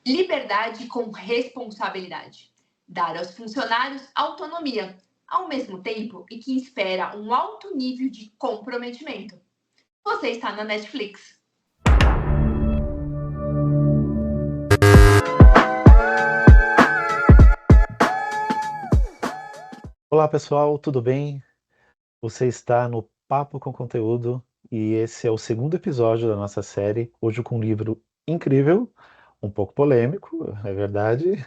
Liberdade com responsabilidade. Dar aos funcionários autonomia, ao mesmo tempo e que espera um alto nível de comprometimento. Você está na Netflix. Olá pessoal, tudo bem? Você está no Papo com Conteúdo e esse é o segundo episódio da nossa série, hoje com um livro incrível, um pouco polêmico, é verdade,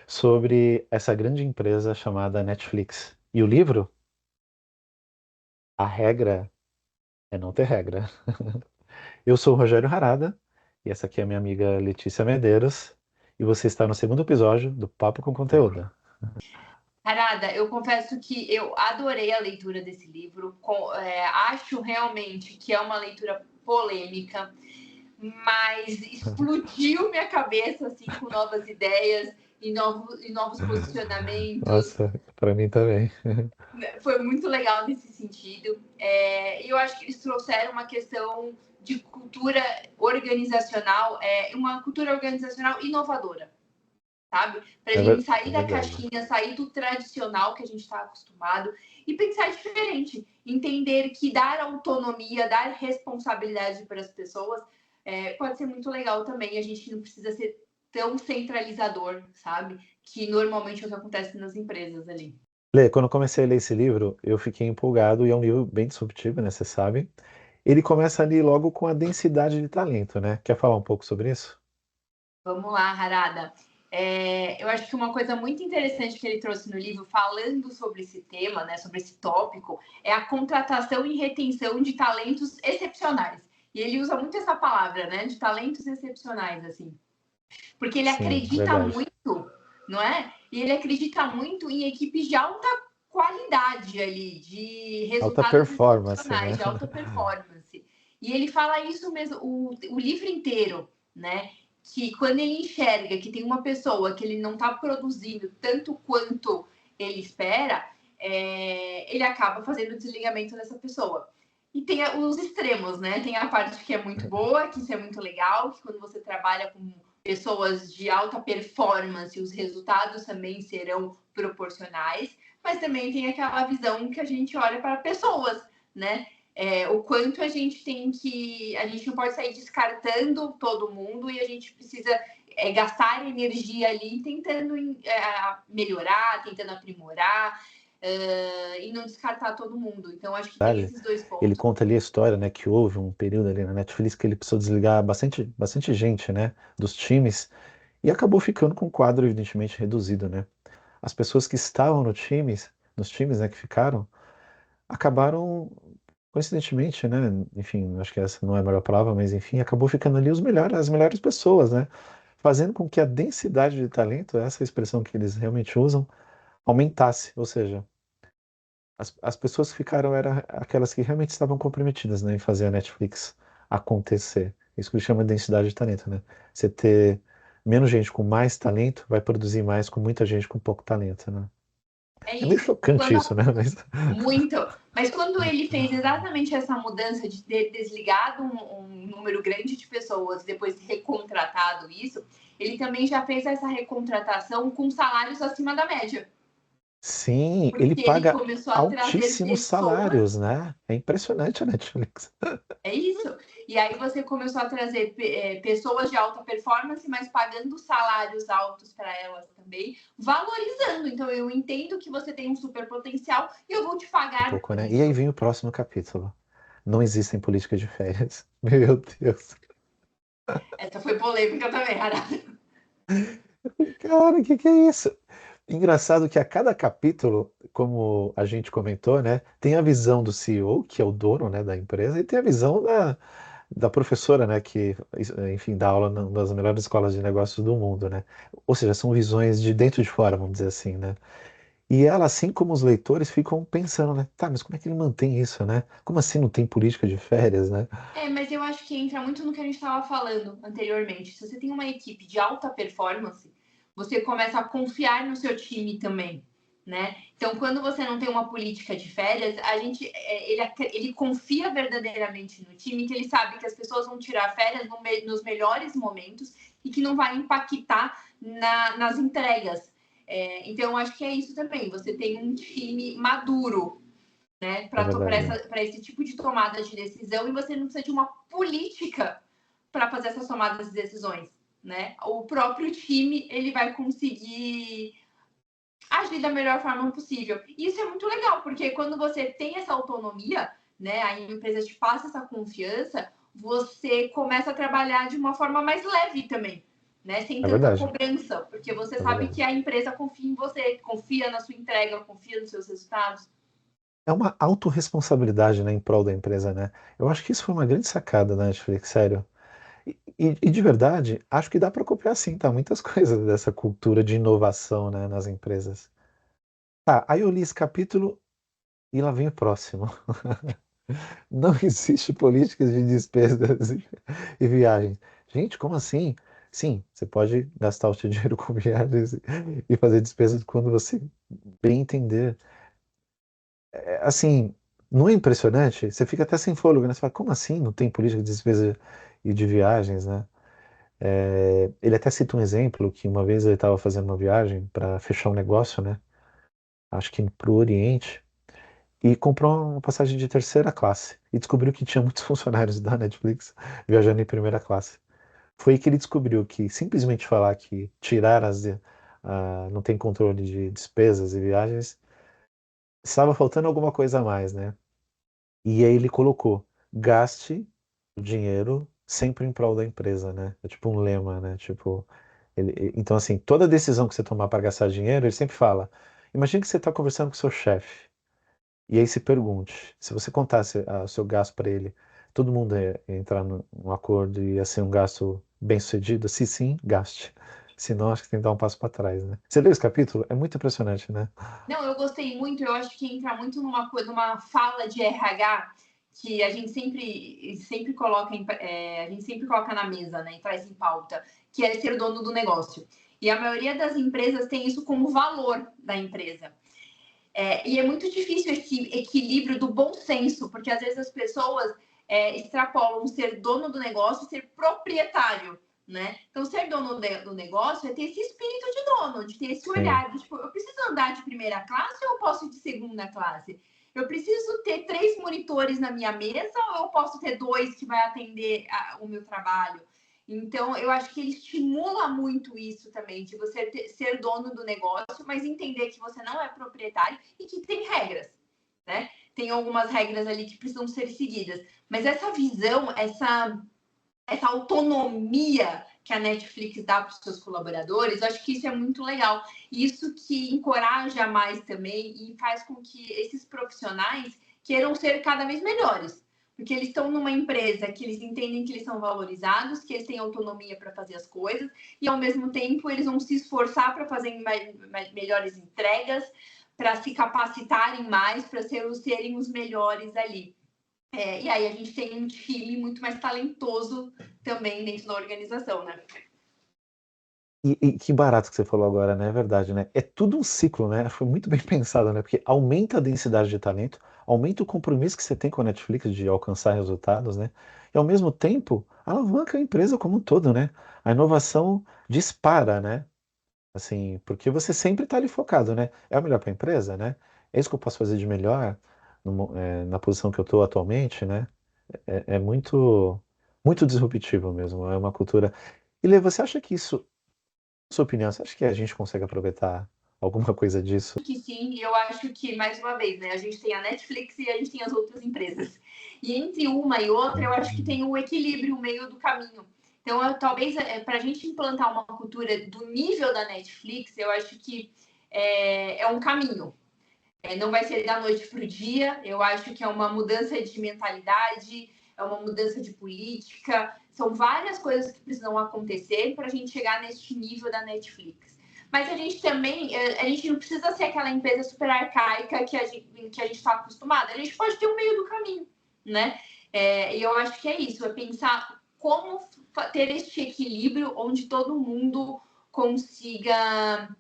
sobre essa grande empresa chamada Netflix. E o livro? A regra é não ter regra. Eu sou o Rogério Harada e essa aqui é a minha amiga Letícia Medeiros e você está no segundo episódio do Papo com Conteúdo. Harada, eu confesso que eu adorei a leitura desse livro. Acho realmente que é uma leitura polêmica, mas explodiu minha cabeça assim com novas ideias e novos posicionamentos. Nossa, para mim também. Foi muito legal nesse sentido. E eu acho que eles trouxeram uma questão de cultura organizacional, uma cultura organizacional inovadora, sabe? Para a gente sair da caixinha, sair do tradicional que a gente está acostumado e pensar diferente. Entender que dar autonomia, dar responsabilidade para as pessoas pode ser muito legal também. A gente não precisa ser tão centralizador, sabe? Que normalmente é o que acontece nas empresas ali. Lê, quando eu comecei a ler esse livro, eu fiquei empolgado e é um livro bem disruptivo, né? Você sabe. Ele começa ali logo com a densidade de talento, né? Quer falar um pouco sobre isso? Vamos lá, Harada. Eu acho que uma coisa muito interessante que ele trouxe no livro, falando sobre esse tema, né, sobre esse tópico, é a contratação e retenção de talentos excepcionais. E ele usa muito essa palavra, né, de talentos excepcionais, assim. Porque ele acredita muito, não é? E ele acredita muito em equipes de alta qualidade ali, de resultados excepcionais, de alta performance. E ele fala isso mesmo, o livro inteiro, né? Que quando ele enxerga que tem uma pessoa que ele não está produzindo tanto quanto ele espera, ele acaba fazendo o desligamento dessa pessoa. E tem os extremos, né? Tem a parte que é muito boa, que isso é muito legal, que quando você trabalha com pessoas de alta performance, os resultados também serão proporcionais, mas também tem aquela visão que a gente olha para pessoas, né? O quanto a gente tem que... A gente não pode sair descartando todo mundo e a gente precisa gastar energia ali tentando melhorar, tentando aprimorar e não descartar todo mundo. Então, acho que tem esses dois pontos. Ele conta ali a história, né, que houve um período ali na Netflix que ele precisou desligar bastante gente, né, dos times e acabou ficando com um quadro evidentemente reduzido, né? As pessoas que estavam nos times, né, que ficaram, acabaram, coincidentemente, né, enfim, acho que essa não é a melhor palavra, mas enfim, acabou ficando ali as melhores pessoas, né, fazendo com que a densidade de talento, essa expressão que eles realmente usam, aumentasse, ou seja, as pessoas que ficaram eram aquelas que realmente estavam comprometidas, né, em fazer a Netflix acontecer. Isso que ele chama de densidade de talento, né? Você ter menos gente com mais talento vai produzir mais com muita gente com pouco talento, né? É meio chocante isso, né? Muito. Mas quando ele fez exatamente essa mudança de ter desligado um número grande de pessoas, depois recontratado isso, ele também já fez essa recontratação com salários acima da média. Sim, ele paga altíssimos salários, né? É impressionante a Netflix. É isso. E aí você começou a trazer pessoas de alta performance, mas pagando salários altos para elas também, valorizando. Então, eu entendo que você tem um super potencial e eu vou te pagar. Um pouco, né? E aí vem o próximo capítulo. Não existem políticas de férias. Meu Deus. Essa foi polêmica também, Harada. Cara, o que é isso? Engraçado que a cada capítulo, como a gente comentou, né, tem a visão do CEO, que é o dono, né, da empresa, e tem a visão da professora, né, que, enfim, dá aula numa das melhores escolas de negócios do mundo, né? Ou seja, são visões de dentro e de fora, vamos dizer assim, né? E ela, assim como os leitores, ficam pensando, né? Tá, mas como é que ele mantém isso, né? Como assim não tem política de férias, né? Mas eu acho que entra muito no que a gente estava falando anteriormente. Se você tem uma equipe de alta performance, você começa a confiar no seu time também, né? Então, quando você não tem uma política de férias, ele confia verdadeiramente no time, que ele sabe que as pessoas vão tirar férias nos melhores momentos e que não vai impactar nas entregas. Então, acho que é isso também. Você tem um time maduro, né, É verdade. para esse tipo de tomada de decisão, e você não precisa de uma política para fazer essas tomadas de decisões, né? O próprio time ele vai conseguir agir da melhor forma possível. E isso é muito legal, porque quando você tem essa autonomia, né, a empresa te passa essa confiança, você começa a trabalhar de uma forma mais leve também, né, sem É tanta verdade. cobrança, porque você É sabe verdade. que a empresa confia em você, confia na sua entrega, confia nos seus resultados. É uma autorresponsabilidade, né, em prol da empresa, né? Eu acho que isso foi uma grande sacada da Netflix, sério. E de verdade, acho que dá para copiar sim, tá? Muitas coisas dessa cultura de inovação, né, nas empresas. Tá, aí eu li esse capítulo e lá vem o próximo. Não existe políticas de despesas e viagens. Gente, como assim? Sim, você pode gastar o seu dinheiro com viagens e fazer despesas quando você bem entender. Assim, não é impressionante? Você fica até sem fôlego, né? Você fala, como assim não tem política de despesa e de viagens, né? Ele até cita um exemplo que uma vez ele estava fazendo uma viagem para fechar um negócio, né? Acho que para o Oriente, e comprou uma passagem de terceira classe e descobriu que tinha muitos funcionários da Netflix viajando em primeira classe. Foi aí que ele descobriu que simplesmente falar que tirar não tem controle de despesas e viagens, estava faltando alguma coisa a mais, né? E aí ele colocou: gaste o dinheiro sempre em prol da empresa, né? É tipo um lema, né? Tipo, então assim, toda decisão que você tomar para gastar dinheiro, ele sempre fala: imagine que você está conversando com o seu chefe, e aí se pergunte, se você contasse o seu gasto para ele, todo mundo ia entrar num acordo e ia ser um gasto bem sucedido? Se sim, gaste. Se não, acho que tem que dar um passo para trás, né? Você leu esse capítulo? É muito impressionante, né? Não, eu gostei muito, eu acho que entra muito numa fala de RH que a gente sempre coloca a gente sempre coloca na mesa, né, e traz em pauta, que é ser dono do negócio. E a maioria das empresas tem isso como valor da empresa. E é muito difícil esse equilíbrio do bom senso, porque às vezes as pessoas extrapolam ser dono do negócio e ser proprietário, né? Então, ser dono do negócio é ter esse espírito de dono, de ter esse Sim. olhar, de, tipo, eu preciso andar de primeira classe ou eu posso ir de segunda classe? Eu preciso ter 3 monitores na minha mesa ou eu posso ter 2 que vai atender o meu trabalho? Então, eu acho que ele estimula muito isso também, de você ser dono do negócio, mas entender que você não é proprietário e que tem regras, né? Tem algumas regras ali que precisam ser seguidas. Mas essa visão, essa autonomia que a Netflix dá para os seus colaboradores, eu acho que isso é muito legal. Isso que encoraja mais também e faz com que esses profissionais queiram ser cada vez melhores. Porque eles estão numa empresa que eles entendem que eles são valorizados, que eles têm autonomia para fazer as coisas, e ao mesmo tempo eles vão se esforçar para fazer melhores entregas, para se capacitarem mais, para serem os melhores ali. E aí a gente tem um time muito mais talentoso também dentro da organização, né? E que barato que você falou agora, né? É verdade, né? É tudo um ciclo, né? Foi muito bem pensado, né? Porque aumenta a densidade de talento, aumenta o compromisso que você tem com a Netflix de alcançar resultados, né? E ao mesmo tempo, alavanca a empresa como um todo, né? A inovação dispara, né? Assim, porque você sempre está ali focado, né? É o melhor para a empresa, né? É isso que eu posso fazer de melhor na posição que eu estou atualmente, né? É muito, muito disruptivo mesmo. É uma cultura. E Lê, você acha que isso sua opinião, você acha que a gente consegue aproveitar alguma coisa disso? Que sim, e eu acho que, mais uma vez, né, a gente tem a Netflix e a gente tem as outras empresas. E entre uma e outra, eu acho que tem o equilíbrio, o meio do caminho. Então, talvez, para a gente implantar uma cultura do nível da Netflix, eu acho que é um caminho. Não vai ser da noite para o dia, eu acho que é uma mudança de mentalidade, é uma mudança de política, são várias coisas que precisam acontecer para a gente chegar neste nível da Netflix. Mas a gente também, a gente não precisa ser aquela empresa super arcaica que a gente está acostumada, a gente pode ter um meio do caminho, né? E eu acho que é isso, é pensar como ter este equilíbrio onde todo mundo consiga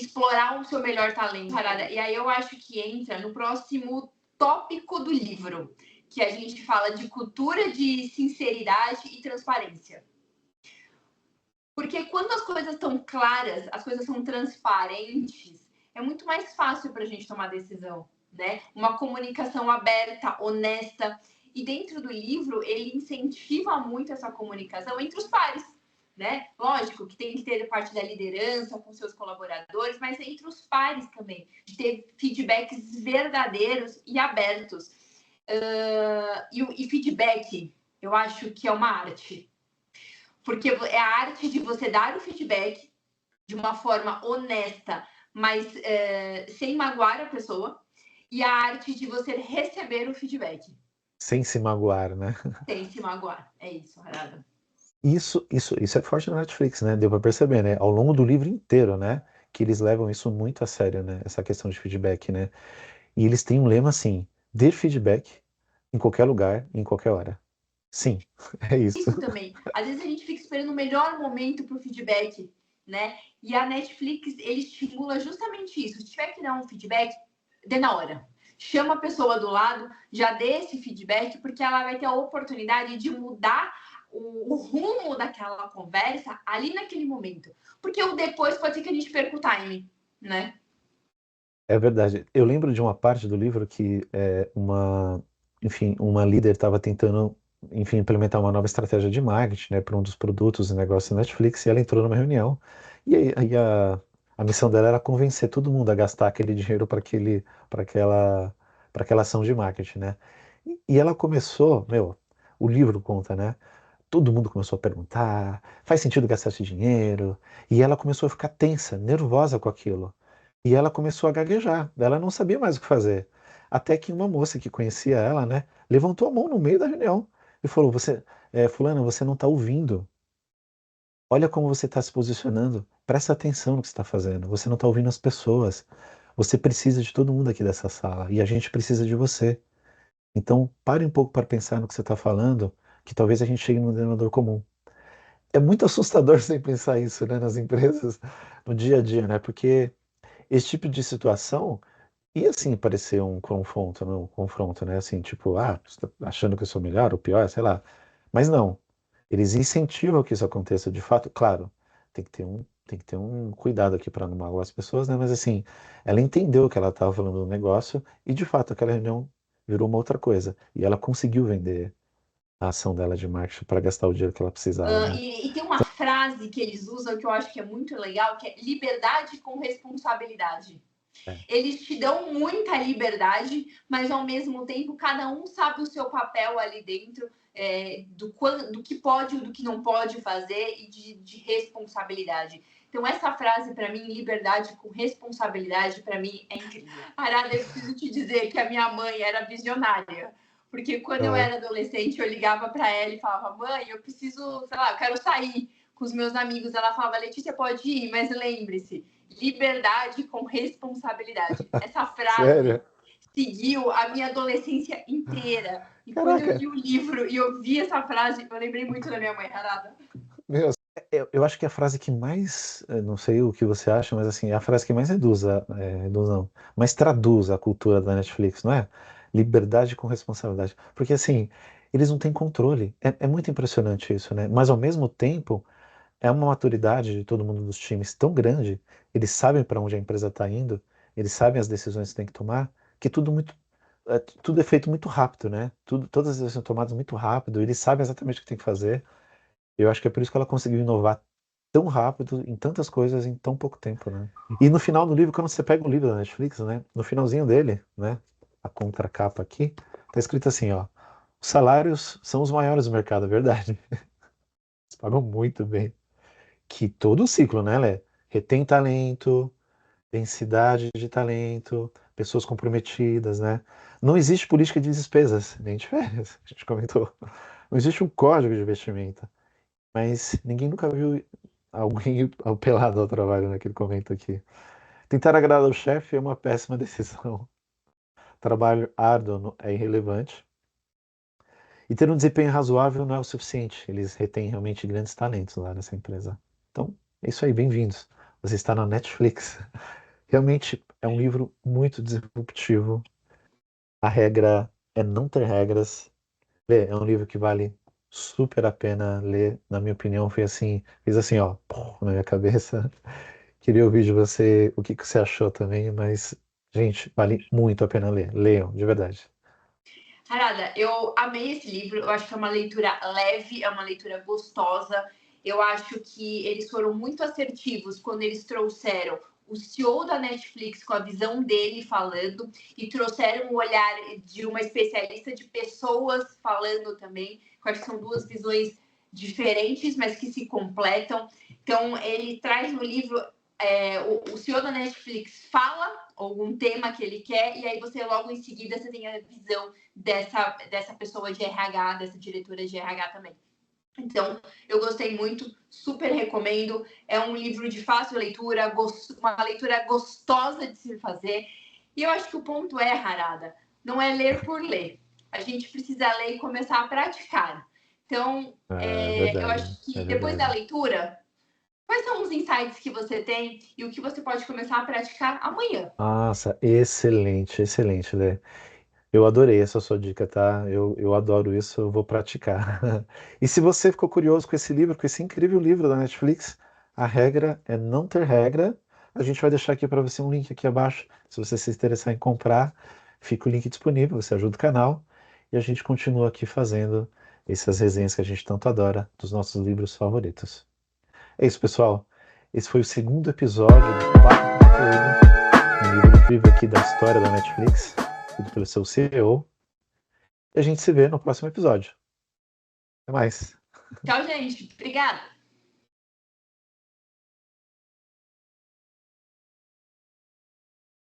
explorar o seu melhor talento. E aí eu acho que entra no próximo tópico do livro, que a gente fala de cultura de sinceridade e transparência. Porque quando as coisas estão claras, as coisas são transparentes, é muito mais fácil para a gente tomar decisão, né? Uma comunicação aberta, honesta. E dentro do livro, ele incentiva muito essa comunicação entre os pares, né? Lógico que tem que ter parte da liderança com seus colaboradores, mas entre os pares também, de ter feedbacks verdadeiros e abertos. E feedback, eu acho que é uma arte. Porque é a arte de você dar o feedback de uma forma honesta, mas sem magoar a pessoa, e a arte de você receber o feedback. Sem se magoar, né? Sem se magoar. É isso, Harada. Isso é forte na Netflix, né? Deu pra perceber, né? Ao longo do livro inteiro, né? Que eles levam isso muito a sério, né? Essa questão de feedback, né? E eles têm um lema assim: dê feedback em qualquer lugar, em qualquer hora. Sim, é isso. Isso também. Às vezes a gente fica esperando o melhor momento para o feedback, né? E a Netflix, ele estimula justamente isso. Se tiver que dar um feedback, dê na hora. Chama a pessoa do lado, já dê esse feedback, porque ela vai ter a oportunidade de mudar o rumo daquela conversa ali naquele momento. Porque o depois pode ser que a gente perca o timing, né? É verdade. Eu lembro de uma parte do livro que enfim, uma líder estava tentando, enfim, implementar uma nova estratégia de marketing, né, para um dos produtos e negócios da Netflix, e ela entrou numa reunião, e aí a missão dela era convencer todo mundo a gastar aquele dinheiro para aquela ação de marketing, né? E ela começou, o livro conta, né? Todo mundo começou a perguntar, faz sentido gastar esse dinheiro? E ela começou a ficar tensa, nervosa com aquilo. E ela começou a gaguejar, ela não sabia mais o que fazer. Até que uma moça que conhecia ela, né, levantou a mão no meio da reunião e falou: fulana, você não está ouvindo. Olha como você está se posicionando. Presta atenção no que você está fazendo. Você não está ouvindo as pessoas. Você precisa de todo mundo aqui dessa sala e a gente precisa de você. Então, pare um pouco para pensar no que você está falando, que talvez a gente chegue num denominador comum. É muito assustador sem pensar isso, né, nas empresas, no dia a dia, né? Porque esse tipo de situação ia assim parecer um confronto, né? Assim, tipo, você tá achando que eu sou melhor ou pior, sei lá. Mas não. Eles incentivam que isso aconteça de fato. Claro, tem que ter um cuidado aqui para não magoar as pessoas, né? Mas assim, ela entendeu que ela estava falando do negócio e de fato aquela reunião virou uma outra coisa. E ela conseguiu vender a ação dela de marketing para gastar o dinheiro que ela precisava, né? E tem uma frase que eles usam que eu acho que é muito legal, que é liberdade com responsabilidade. É. Eles te dão muita liberdade, mas ao mesmo tempo cada um sabe o seu papel ali dentro, do que pode e do que não pode fazer e de responsabilidade. Então essa frase para mim, liberdade com responsabilidade, para mim é incrível. Arada, eu preciso te dizer que a minha mãe era visionária. Porque quando eu era adolescente, eu ligava para ela e falava: mãe, eu preciso, sei lá, eu quero sair com os meus amigos. Ela falava: Letícia, pode ir, mas lembre-se, liberdade com responsabilidade. Essa frase Sério? seguiu a minha adolescência inteira. E Caraca. quando eu li o livro e eu vi essa frase, eu lembrei muito da minha mãe, Arada. Meu, eu acho que é a frase que mais, não sei o que você acha, mas assim, é a frase que mais reduz não, mas traduz a cultura da Netflix, não é? Liberdade com responsabilidade. Porque assim, eles não têm controle. É muito impressionante isso, né? Mas ao mesmo tempo, é uma maturidade de todo mundo dos times tão grande, eles sabem para onde a empresa está indo, eles sabem as decisões que tem que tomar, que tudo é feito muito rápido, né? Todas as decisões são tomadas muito rápido, eles sabem exatamente o que tem que fazer. Eu acho que é por isso que ela conseguiu inovar tão rápido em tantas coisas em tão pouco tempo, né? E no final do livro, quando você pega o livro da Netflix, né? No finalzinho dele, né? A contracapa aqui, tá escrito assim, ó: os salários são os maiores do mercado, é verdade. Eles pagam muito bem. Que todo o ciclo, né, Lé? Retém talento, densidade de talento, pessoas comprometidas, né? Não existe política de despesas, nem de férias, a gente comentou. Não existe um código de investimento. Mas ninguém nunca viu alguém apelado ao trabalho naquele comento aqui. Tentar agradar o chefe é uma péssima decisão. Trabalho árduo é irrelevante. E ter um desempenho razoável não é o suficiente. Eles retêm realmente grandes talentos lá nessa empresa. Então, é isso aí, bem-vindos. você está na Netflix. Realmente é um livro muito disruptivo. A regra é não ter regras. É um livro que vale super a pena ler. Na minha opinião, foi assim, fez assim, ó, pum, na minha cabeça. Queria ouvir de você o que que você achou também, mas, gente, vale muito a pena ler. Leiam, de verdade. Harada, eu amei esse livro. Eu acho que é uma leitura leve, é uma leitura gostosa. Eu acho que eles foram muito assertivos quando eles trouxeram o CEO da Netflix com a visão dele falando e trouxeram o olhar de uma especialista de pessoas falando também. Eu acho que são duas visões diferentes, mas que se completam. Então, ele traz no livro o CEO da Netflix fala algum tema que ele quer e aí você logo em seguida você tem a visão dessa pessoa de RH, dessa diretora de RH também. Então, eu gostei muito, super recomendo. É um livro de fácil leitura, uma leitura gostosa de se fazer. E eu acho que o ponto é, Harada, não é ler por ler. A gente precisa ler e começar a praticar. Então, É eu verdade, acho é que depois da verdade. leitura, quais são os insights que você tem e o que você pode começar a praticar amanhã? Nossa, excelente, excelente, Lê. Eu adorei essa sua dica, tá? Eu adoro isso, eu vou praticar. E se você ficou curioso com esse livro, com esse incrível livro da Netflix, a regra é não ter regra. A gente vai deixar aqui para você um link aqui abaixo. Se você se interessar em comprar, fica o link disponível, você ajuda o canal e a gente continua aqui fazendo essas resenhas que a gente tanto adora dos nossos livros favoritos. É isso, pessoal. Esse foi o segundo episódio do Papo com Conteúdo, um livro incrível aqui da história da Netflix, escrito pelo seu CEO. E a gente se vê no próximo episódio. Até mais. Tchau, gente. Obrigada.